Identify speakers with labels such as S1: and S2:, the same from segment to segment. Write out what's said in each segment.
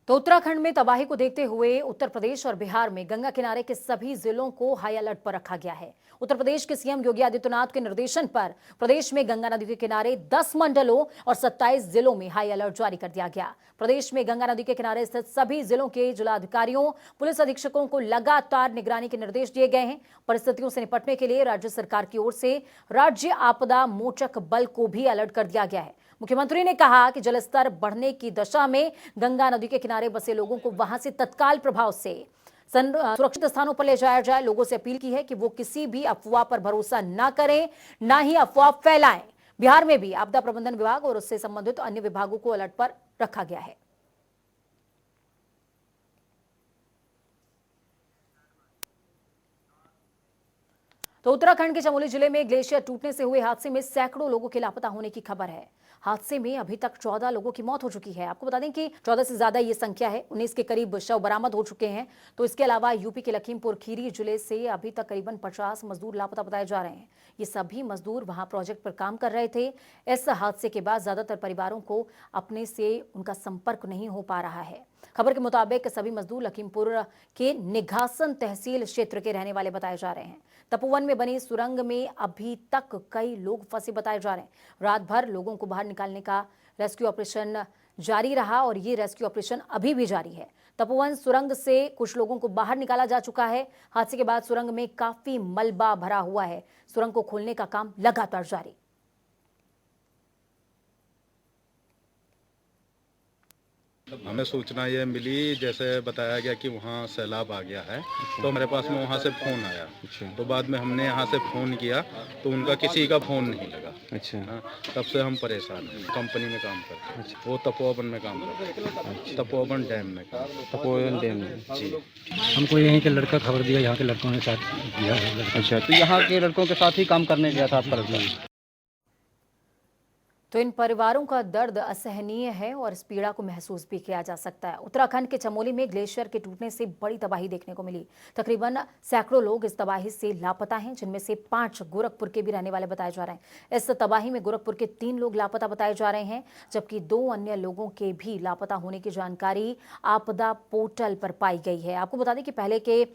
S1: तो उत्तराखंड में तबाही को देखते हुए उत्तर प्रदेश और बिहार में गंगा किनारे के सभी जिलों को हाई अलर्ट पर रखा गया है। उत्तर प्रदेश के सीएम योगी आदित्यनाथ के निर्देशन पर प्रदेश में गंगा नदी के किनारे 10 मंडलों और 27 जिलों में हाई अलर्ट जारी कर दिया गया। प्रदेश में गंगा नदी के किनारे स्थित सभी जिलों के जिलाधिकारियों, पुलिस अधीक्षकों को लगातार निगरानी के निर्देश दिए गए हैं। परिस्थितियों से निपटने के लिए राज्य सरकार की ओर से राज्य आपदा मोचक बल को भी अलर्ट कर दिया गया है। मुख्यमंत्री ने कहा कि जलस्तर बढ़ने की दशा में गंगा नदी के किनारे बसे लोगों को वहां से तत्काल प्रभाव से सुरक्षित स्थानों पर ले जाया जाए। लोगों से अपील की है कि वो किसी भी अफवाह पर भरोसा न करें, ना ही अफवाह फैलाएं। बिहार में भी आपदा प्रबंधन विभाग और उससे संबंधित अन्य विभागों को अलर्ट पर रखा गया है। तो उत्तराखंड के चमोली जिले में ग्लेशियर टूटने से हुए हादसे में सैकड़ों लोगों के लापता होने की खबर है। हादसे में अभी तक 14 लोगों की मौत हो चुकी है। आपको बता दें कि 14 से ज्यादा ये संख्या है। 19 के करीब शव बरामद हो चुके हैं। तो इसके अलावा यूपी के लखीमपुर खीरी जिले से अभी तक करीबन 50 मजदूर लापता बताए जा रहे हैं। ये सभी मजदूर वहां प्रोजेक्ट पर काम कर रहे थे। इस हादसे के बाद ज्यादातर परिवारों को अपने से उनका संपर्क नहीं हो पा रहा है। खबर के मुताबिक सभी मजदूर लखीमपुर के निघासन तहसील क्षेत्र के रहने वाले बताए जा रहे हैं। तपोवन में बनी सुरंग में अभी तक कई लोग फंसे बताए जा रहे हैं। रात भर लोगों को बाहर निकालने का रेस्क्यू ऑपरेशन जारी रहा और ये रेस्क्यू ऑपरेशन अभी भी जारी है। तपोवन सुरंग से कुछ लोगों को बाहर निकाला जा चुका है। हादसे के बाद सुरंग में काफी मलबा भरा हुआ है। सुरंग को खोलने का काम लगातार जारी।
S2: हमें सूचना ये मिली, जैसे बताया गया कि वहाँ सैलाब आ गया है। तो मेरे पास में वहाँ से फ़ोन आया। तो बाद में हमने यहाँ से फ़ोन किया तो उनका किसी का फ़ोन नहीं लगा। हाँ, तब से हम परेशान हैं। कंपनी में काम करते हैं। वो तपोवन में काम करते हैं। तपोवन डैम में
S3: तपोवन डैम में
S2: जी।
S4: हमको यहीं के लड़का खबर दिया, यहाँ के लड़कों ने साथ दिया है।
S3: अच्छा, तो यहाँ के लड़कों के साथ ही काम करने गया था आपका लड़का?
S1: तो इन परिवारों का दर्द असहनीय है और इस पीड़ा को महसूस भी किया जा सकता है। उत्तराखंड के चमोली में ग्लेशियर के टूटने से बड़ी तबाही देखने को मिली। तकरीबन सैकड़ों लोग इस तबाही से लापता हैं, जिनमें से 5 गोरखपुर के भी रहने वाले बताए जा रहे हैं। इस तबाही में गोरखपुर के 3 लोग लापता बताए जा रहे हैं, जबकि 2 अन्य लोगों के भी लापता होने की जानकारी आपदा पोर्टल पर पाई गई है। आपको बता दें कि पहले के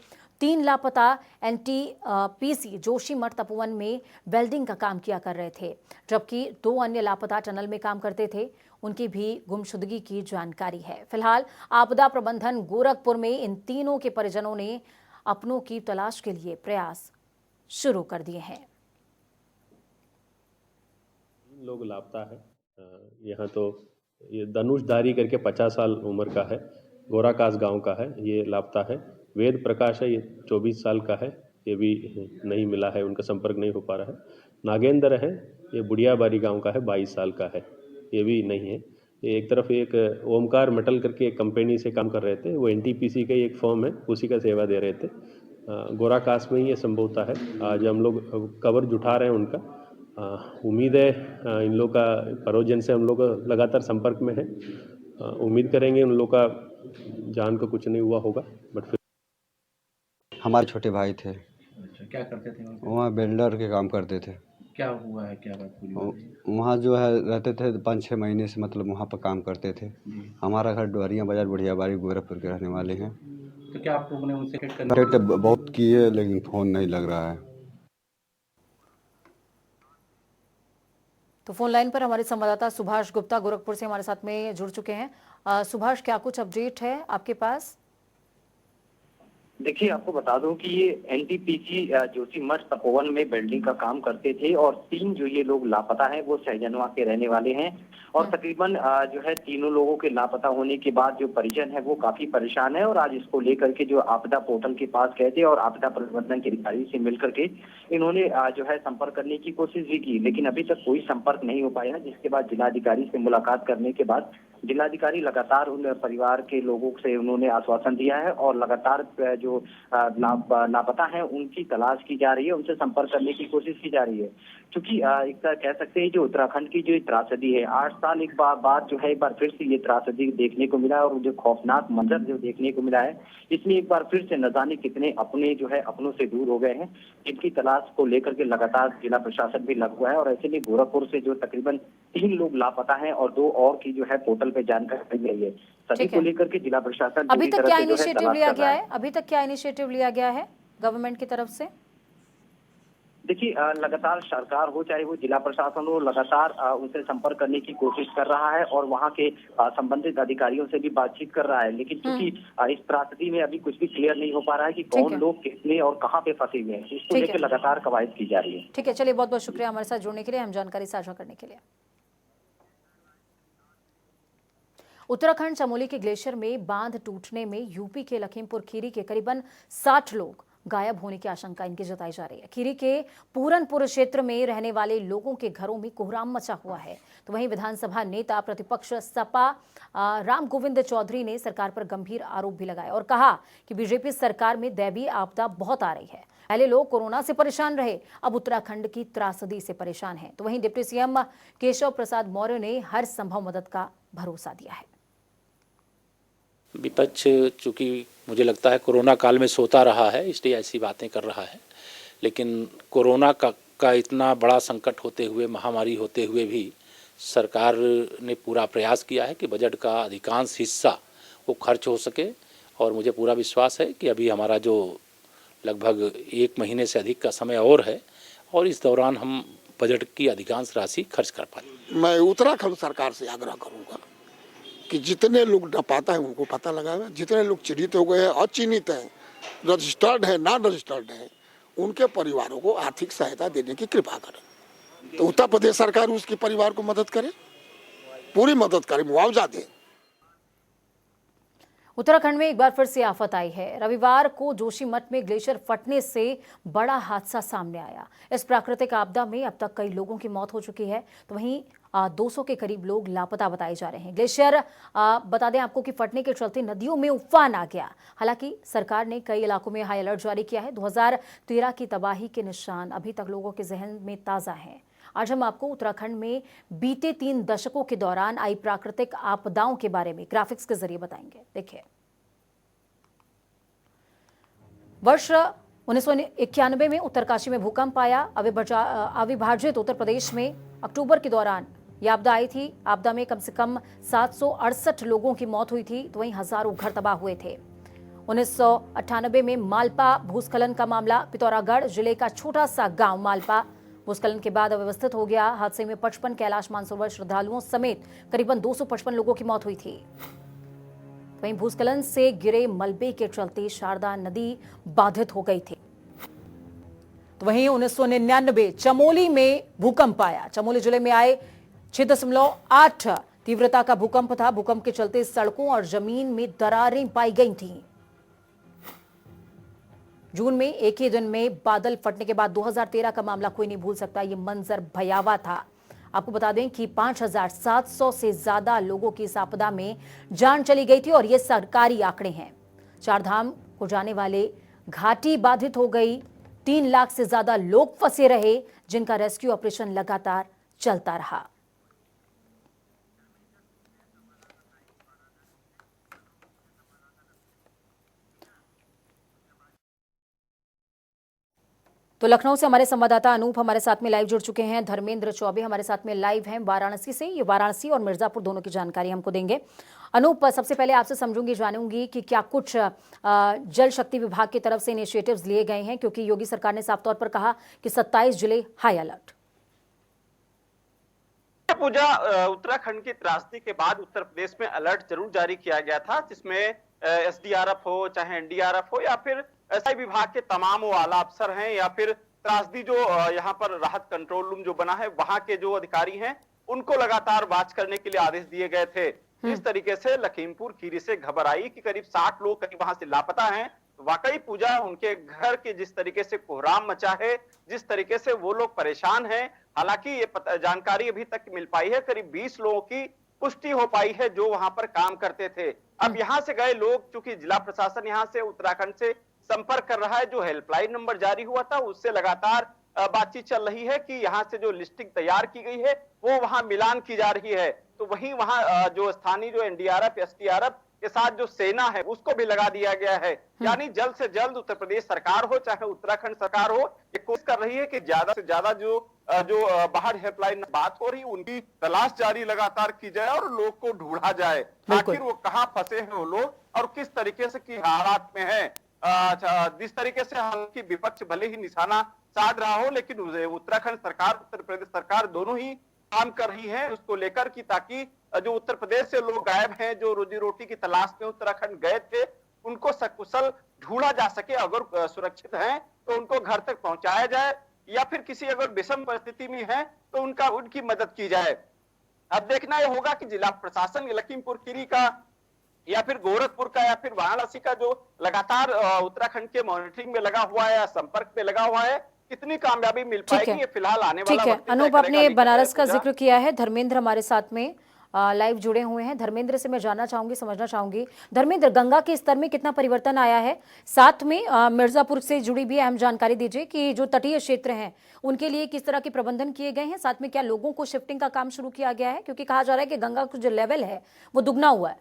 S1: 3 लापता NTPC जोशीमठ तपोवन में वेल्डिंग का काम किया कर रहे थे, जबकि 2 अन्य लापता टनल में काम करते थे। उनकी भी गुमशुदगी की जानकारी है। फिलहाल आपदा प्रबंधन गोरखपुर में इन तीनों के परिजनों ने अपनों की तलाश के लिए प्रयास शुरू कर दिए हैं।
S5: लोग लापता है। यहाँ तो ये धनुषधारी करके 50 साल उम्र का है, गोराकास गांव का है, ये लापता है। वेद प्रकाश है, ये 24 साल का है, ये भी नहीं मिला है, उनका संपर्क नहीं हो पा रहा है। नागेंद्र है, ये बुढ़ियाबारी गांव का है, 22 साल का है, ये भी नहीं है। ये एक तरफ एक ओमकार मेटल करके एक कंपनी से काम कर रहे थे, वो NTPC का ही एक फर्म है, उसी का सेवा दे रहे थे। गोराकास में ही ये संभवता है। आज हम लोग कवरेज उठा रहे हैं उनका। उम्मीद है इन लोग का परोजन से हम लोग लगातार संपर्क में है। उम्मीद करेंगे उन लोग का जान को कुछ नहीं हुआ होगा। बट फिर
S3: हमारे छोटे भाई थे।
S6: अच्छा, क्या करते थे
S3: वहाँ बिल्डर के काम करते थे।
S6: क्या हुआ है, क्या बात पूरी?
S3: वहाँ जो है रहते थे 5-6 महीने से, मतलब वहाँ पर काम करते थे। हमारा घर डोरिया बाजार बुढ़ियाबारी गोरखपुर के रहने वाले हैं।
S6: तो क्या आप लोगों ने उनसे कनेक्ट
S3: बहुत किए लेकिन फ़ोन नहीं लग रहा है।
S1: तो फोन लाइन पर हमारे संवाददाता सुभाष गुप्ता गोरखपुर से हमारे साथ में जुड़ चुके हैं। सुभाष, क्या कुछ अपडेट है आपके पास?
S7: देखिए, आपको बता दूं कि ये NTPC जोशीमठ तपोवन में बिल्डिंग का काम करते थे और 3 जो ये लोग लापता हैं वो सहजनवा के रहने वाले हैं। और तकरीबन जो है तीनों लोगों के लापता होने के बाद जो परिजन है वो काफी परेशान है और आज इसको लेकर के जो आपदा पोर्टल के पास गए थे और आपदा प्रबंधन के अधिकारी से मिलकर के इन्होंने जो है संपर्क करने की कोशिश भी की, लेकिन अभी तक कोई संपर्क नहीं हो पाया। जिसके बाद जिलाधिकारी से मुलाकात करने के बाद जिलाधिकारी लगातार उन परिवार के लोगों से उन्होंने आश्वासन दिया है और लगातार जो लापता है उनकी तलाश की जा रही है, उनसे संपर्क करने की कोशिश की जा रही है। क्योंकि एक तरह कह सकते हैं जो उत्तराखंड की जो त्रासदी है, 8 साल एक बाद जो है एक बार फिर से ये त्रासदी देखने को मिला और जो खौफनाक मंजर जो देखने को मिला है, इसमें एक बार फिर से न जाने कितने अपने जो है अपनों से दूर हो गए हैं। इनकी तलाश को लेकर के लगातार जिला प्रशासन भी लगा हुआ है और ऐसे में गोरखपुर से जो तकरीबन 3 लोग लापता हैं और 2 और की जो है पोर्टल पे जानकारी मिल रही है। सभी
S1: ठीक
S7: को
S1: है।
S7: लेकर के जिला प्रशासन
S1: अभी
S7: पूरी
S1: तक
S7: तरह
S1: क्या
S7: से जो है
S1: इनिशिएटिव
S7: तलाश
S1: लिया
S7: कर
S1: गया
S7: रहा
S1: है? अभी तक क्या इनिशिएटिव लिया गया है गवर्नमेंट की तरफ से?
S7: देखिए लगातार सरकार हो चाहे वो जिला प्रशासन हो, लगातार उनसे संपर्क करने की कोशिश कर रहा है और वहां के संबंधित अधिकारियों से भी बातचीत कर रहा है। लेकिन चूंकि इस त्रासदी में अभी कुछ भी क्लियर नहीं हो पा रहा है कि
S1: ठीक
S7: कौन
S1: है।
S7: लोग कितने और कहाँ पे फंसे हुए हैं, इसको
S1: ठीक
S7: लेकर
S1: है।
S7: लगातार कवायद की जा रही है।
S1: ठीक है, चलिए बहुत बहुत शुक्रिया हमारे साथ जुड़ने के लिए, हम जानकारी साझा करने के लिए। उत्तराखंड चमोली के ग्लेशियर में बांध टूटने में यूपी के लखीमपुर खीरी के करीबन 60 लोग गायब होने की आशंका इनकी जताई जा रही है। खीरी के पूरनपुर क्षेत्र में रहने वाले लोगों के घरों में कोहराम मचा हुआ है। तो वहीं विधानसभा नेता प्रतिपक्ष सपा राम गोविंद चौधरी ने सरकार पर गंभीर आरोप भी लगाए और कहा कि बीजेपी सरकार में दैवीय आपदा बहुत आ रही है। पहले लोग कोरोना से परेशान रहे, अब उत्तराखंड की त्रासदी से परेशान हैं। तो वहीं डिप्टी सीएम केशव प्रसाद मौर्य ने हर संभव मदद का भरोसा दिया है।
S8: विपक्ष चूँकि मुझे लगता है कोरोना काल में सोता रहा है, इसलिए ऐसी बातें कर रहा है। लेकिन कोरोना का इतना बड़ा संकट होते हुए, महामारी होते हुए भी सरकार ने पूरा प्रयास किया है कि बजट का अधिकांश हिस्सा वो खर्च हो सके। और मुझे पूरा विश्वास है कि अभी हमारा जो लगभग 1 महीने से अधिक का समय और है और इस दौरान हम बजट की अधिकांश राशि खर्च कर पाएंगे।
S9: मैं उत्तराखंड सरकार से आग्रह करूंगा कि जितने लोग पता है उनको पता लगावे, जितने लोग चिन्हित हो गए हैं, अचिन्हित हैं, रजिस्टर्ड है, नॉन रजिस्टर्ड है, उनके परिवारों को आर्थिक सहायता देने की कृपा करें। तो उत्तर प्रदेश सरकार उसके परिवार को मदद करे, पूरी मदद करे, मुआवजा दे।
S1: उत्तराखंड में एक बार फिर से आफत आई है। रविवार को जोशीमठ में ग्लेशियर फटने से बड़ा हादसा सामने आया। इस प्राकृतिक आपदा में अब तक कई लोगों की मौत हो चुकी है। तो वहीं 200 के करीब लोग लापता बताए जा रहे हैं। ग्लेशियर बता दें आपको कि फटने के चलते नदियों में उफान आ गया। हालांकि सरकार ने कई इलाकों में हाई अलर्ट जारी किया है। 2013 की तबाही के निशान अभी तक लोगों के जहन में ताजा हैं। आज हम आपको उत्तराखंड में बीते 3 दशकों के दौरान आई प्राकृतिक आपदाओं के बारे में ग्राफिक्स के जरिए बताएंगे। देखिए, वर्ष 1991 में उत्तरकाशी में भूकंप आया। अविभाजित उत्तर प्रदेश में अक्टूबर के दौरान यह आपदा आई थी। आपदा में कम से कम 768 लोगों की मौत हुई थी। तो वहीं हजारों घर तबाह हुए थे। 1998 में मालपा भूस्खलन का मामला, पिथौरागढ़ जिले का छोटा सा गांव मालपा भूस्खलन के बाद अव्यवस्थित हो गया। हादसे में 55 कैलाश मानसरोवर श्रद्धालुओं समेत करीबन 255 लोगों की मौत हुई थी। वहीं भूस्खलन से गिरे मलबे के चलते शारदा नदी बाधित हो गई थी। तो वहीं 1999 चमोली में भूकंप आया। चमोली जिले में आए 6.8 तीव्रता का भूकंप था। भूकंप के चलते सड़कों और जमीन में दरारें पाई गई थीं। जून में एक ही दिन में बादल फटने के बाद 2013 का मामला कोई नहीं भूल सकता। ये मंजर भयावह था। आपको बता दें कि 5700 से ज्यादा लोगों की इस आपदा में जान चली गई थी और ये सरकारी आंकड़े हैं। 4 धाम को जाने वाले घाटी बाधित हो गई। 3 लाख से ज्यादा लोग फंसे रहे, जिनका रेस्क्यू ऑपरेशन लगातार चलता रहा। तो लखनऊ से हमारे संवाददाता अनूप हमारे साथ में लाइव जुड़ चुके हैं। धर्मेंद्र चौबे हमारे साथ में लाइव हैं वाराणसी से। ये वाराणसी और मिर्जापुर दोनों की जानकारी हमको देंगे। अनूप, सबसे पहले आपसे समझूंगी, जानूंगी कि क्या कुछ जल शक्ति विभाग की तरफ से इनिशिएटिव्स लिए गए हैं, क्योंकि योगी सरकार ने साफ तौर पर कहा कि 27 जिले हाई अलर्ट।
S10: पूजा, उत्तराखंड की त्रासदी के बाद उत्तर प्रदेश में अलर्ट जरूर जारी किया गया था, जिसमें एसडीआरएफ हो, चाहे एनडीआरएफ हो, या फिर एसआई विभाग के तमाम वो आला अफसर हैं, या फिर त्रासदी जो यहाँ पर राहत कंट्रोल रूम जो बना है वहां के जो अधिकारी हैं, उनको लगातार वाच करने के लिए आदेश दिए गए थे। इस तरीके से लखीमपुर खीरी से खबर आई कि करीब 60 लोग करीब वहां से लापता हैं। वाकई पूजा, उनके घर के जिस तरीके से कोहराम मचा है, जिस तरीके से वो लोग परेशान हैं, हालांकि ये जानकारी अभी तक मिल पाई है, करीब 20 लोगों की पुष्टि हो पाई है जो वहां पर काम करते थे। अब यहां से गए लोग, चूंकि जिला प्रशासन यहां से उत्तराखंड से संपर्क कर रहा है, जो हेल्पलाइन नंबर जारी हुआ था उससे लगातार बातचीत चल रही है कि यहां से जो लिस्टिंग तैयार की गई है वो वहां मिलान की जा रही है। तो वहीं वहां जो स्थानीय जो एनडीआरएफ, एसडीआरएफ के साथ जो सेना है उसको भी लगा दिया गया है। यानी जल्द से जल्द उत्तर प्रदेश सरकार हो चाहे उत्तराखंड सरकार हो, ये कोशिश कर रही है कि ज्यादा से ज्यादा जो बाहर हेल्पलाइन बात हो रही उनकी तलाश जारी लगातार की जाए और लोग को ढूंढा जाए, आखिर वो कहाँ फंसे हैं वो लोग और किस तरीके से की हालात में है। जिस तरीके से हालांकि विपक्ष भले ही निशाना साध रहा हो, लेकिन उत्तराखंड सरकार उत्तर प्रदेश सरकार दोनों ही काम कर रही है उसको लेकर कि ताकि जो उत्तर प्रदेश से लोग गायब हैं, जो रोजी रोटी की तलाश में उत्तराखंड गए थे, उनको सकुशल ढूंढा जा सके। अगर सुरक्षित हैं तो उनको घर तक पहुंचाया जाए या फिर किसी अगर विषम परिस्थिति में है तो उनकी मदद की जाए। अब देखना यह होगा कि जिला प्रशासन लखीमपुर खीरी का या फिर गोरखपुर का या फिर वाराणसी का जो लगातार उत्तराखंड के मॉनिटरिंग में लगा हुआ है या संपर्क में लगा हुआ है, कितनी कामयाबी मिल पाएगी ये फिलहाल आने वाला
S1: ठीक है।
S10: वक्त तय
S1: अनूप,
S10: करेगा।
S1: आपने बनारस का जिक्र किया है। धर्मेंद्र हमारे साथ में लाइव जुड़े हुए हैं। धर्मेंद्र से मैं जानना चाहूंगी, समझना चाहूंगी, धर्मेंद्र, गंगा के स्तर में कितना परिवर्तन आया है? साथ में मिर्जापुर से जुड़ी भी अहम जानकारी दीजिए कि जो तटीय क्षेत्र हैं उनके लिए किस तरह के प्रबंधन किए गए हैं, साथ में क्या लोगों को शिफ्टिंग का काम शुरू किया गया है, क्योंकि कहा जा रहा है कि गंगा का जो लेवल है वो दुगना हुआ है।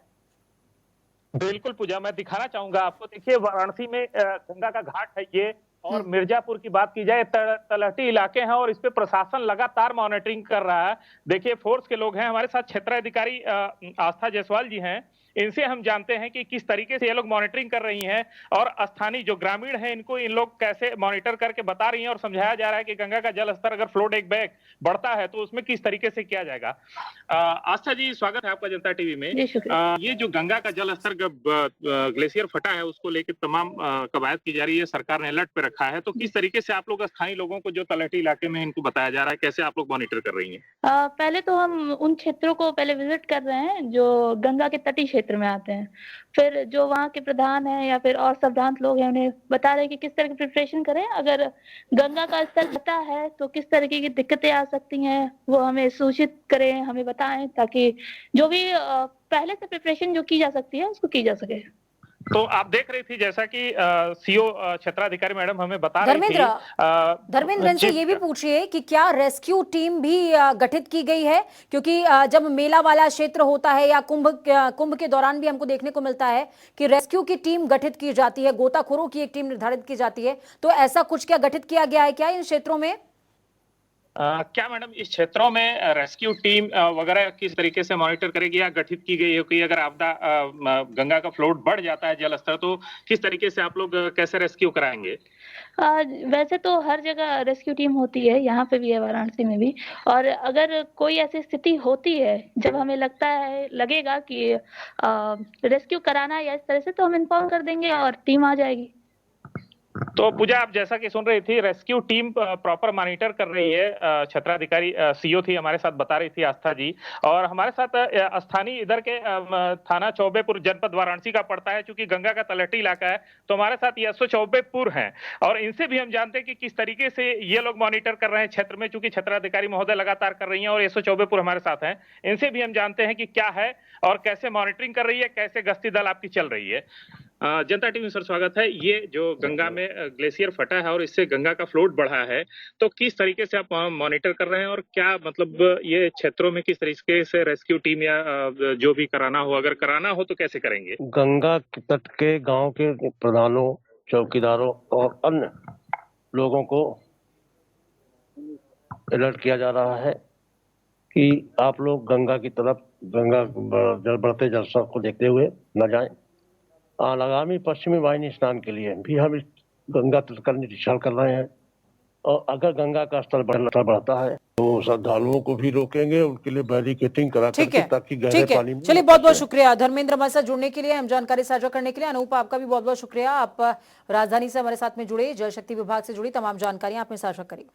S11: बिल्कुल पूजा, मैं दिखाना चाहूंगा आपको। देखिए वाराणसी में गंगा का घाट है ये, और मिर्जापुर की बात की जाए तलहटी इलाके हैं और इस पे प्रशासन लगातार मॉनिटरिंग कर रहा है। देखिए फोर्स के लोग हैं हमारे साथ, क्षेत्राधिकारी आस्था जायसवाल जी हैं, इनसे हम जानते हैं कि किस तरीके से ये लोग मॉनिटरिंग कर रही हैं और स्थानीय जो ग्रामीण हैं इनको इन लोग कैसे मॉनिटर करके बता रही हैं और समझाया जा रहा है कि गंगा का जल स्तर अगर फ्लोट एक बैग बढ़ता है तो उसमें किस तरीके से किया जाएगा। आस्था जी, स्वागत है आपका जनता टीवी में। ये जो गंगा का जल स्तर ग्लेशियर फटा है उसको लेकर तमाम कवायद की जा रही है, सरकार ने अलर्ट पे रखा है, तो किस तरीके से आप लोग स्थानीय लोगों को जो तलहटी इलाके में इनको बताया जा रहा है, कैसे आप लोग मॉनिटर कर रही है?
S12: पहले तो हम उन क्षेत्रों को पहले विजिट कर रहे हैं जो गंगा के तटीय क्षेत्र में आते हैं, फिर जो वहाँ के प्रधान हैं या फिर और सावधान लोग हैं उन्हें बता रहे हैं कि किस तरह की प्रिपरेशन करें, अगर गंगा का स्तर घटा है तो किस तरीके की दिक्कतें आ सकती हैं वो हमें सूचित करें, हमें बताएं, ताकि जो भी पहले से प्रिपरेशन जो की जा सकती है उसको की जा सके।
S11: तो आप देख रही थी जैसा कि सीओ क्षेत्राधिकारी मैडम हमें बता रही थी।
S1: धर्मेंद्र इनसे ये भी पूछिए कि क्या रेस्क्यू टीम भी गठित की गई है, क्योंकि जब मेला वाला क्षेत्र होता है या कुंभ के दौरान भी हमको देखने को मिलता है कि रेस्क्यू की टीम गठित की जाती है, गोताखोरों की एक टीम निर्धारित की जाती है, तो ऐसा कुछ क्या गठित किया गया है क्या इन क्षेत्रों में?
S11: क्या मैडम इस क्षेत्रों में रेस्क्यू टीम वगैरह किस तरीके से मॉनिटर करेगी या गठित की गई है कि अगर आपदा गंगा का फ्लोट बढ़ जाता है जल स्तर, तो किस तरीके से आप लोग कैसे रेस्क्यू कराएंगे?
S12: वैसे तो हर जगह रेस्क्यू टीम होती है, यहाँ पे भी है, वाराणसी में भी, और अगर कोई ऐसी स्थिति होती है जब हमें लगेगा कि रेस्क्यू कराना है या इस तरह से, तो हम इन्फॉर्म कर देंगे और टीम आ जाएगी।
S11: तो पूजा, आप जैसा कि सुन रही थी, रेस्क्यू टीम प्रॉपर मॉनिटर कर रही है। क्षेत्राधिकारी सीओ थी हमारे साथ, बता रही थी आस्था जी, और हमारे साथ स्थानीय इधर के थाना चौबेपुर जनपद वाराणसी का पड़ता है, क्योंकि गंगा का तलहटी इलाका है, तो हमारे साथ यशो चौबेपुर हैं और इनसे भी हम जानते हैं कि किस तरीके से ये लोग मॉनिटर कर रहे हैं क्षेत्र में, चूंकि क्षेत्राधिकारी महोदय लगातार कर रही है और यशो चौबेपुर हमारे साथ हैं, इनसे भी हम जानते हैं कि क्या है और कैसे मॉनिटरिंग कर रही है, कैसे गश्ती दल आपकी चल रही है। जनता टीवी सर स्वागत है। ये जो गंगा में ग्लेशियर फटा है और इससे गंगा का फ्लोट बढ़ा है, तो किस तरीके से आप मॉनिटर कर रहे हैं और क्या मतलब ये क्षेत्रों में किस तरीके से रेस्क्यू टीम या जो भी कराना हो, अगर कराना हो तो कैसे करेंगे?
S13: गंगा के तट के गांव के प्रधानों, चौकीदारों और अन्य लोगों को अलर्ट किया जा रहा है कि आप लोग गंगा की तरफ, गंगा बढ़ते जल स्तर को देखते हुए न जाएं। आगामी पश्चिमी वाहिनी स्नान के लिए भी हम इस गंगा तट का निरीक्षण कर रहे हैं, और अगर गंगा का स्तर बढ़ता है तो श्रद्धालुओं को भी रोकेंगे, उनके लिए बैरिकेटिंग करा करके, ताकि गहरे पानी में।
S1: चलिए, बहुत बहुत शुक्रिया धर्मेंद्र हमारे साथ जुड़ने के लिए, हम जानकारी साझा करने के लिए। अनूप, आपका भी बहुत बहुत शुक्रिया, आप राजधानी से हमारे साथ में जुड़े, जल शक्ति विभाग से जुड़ी तमाम जानकारियां आपने साझा करी।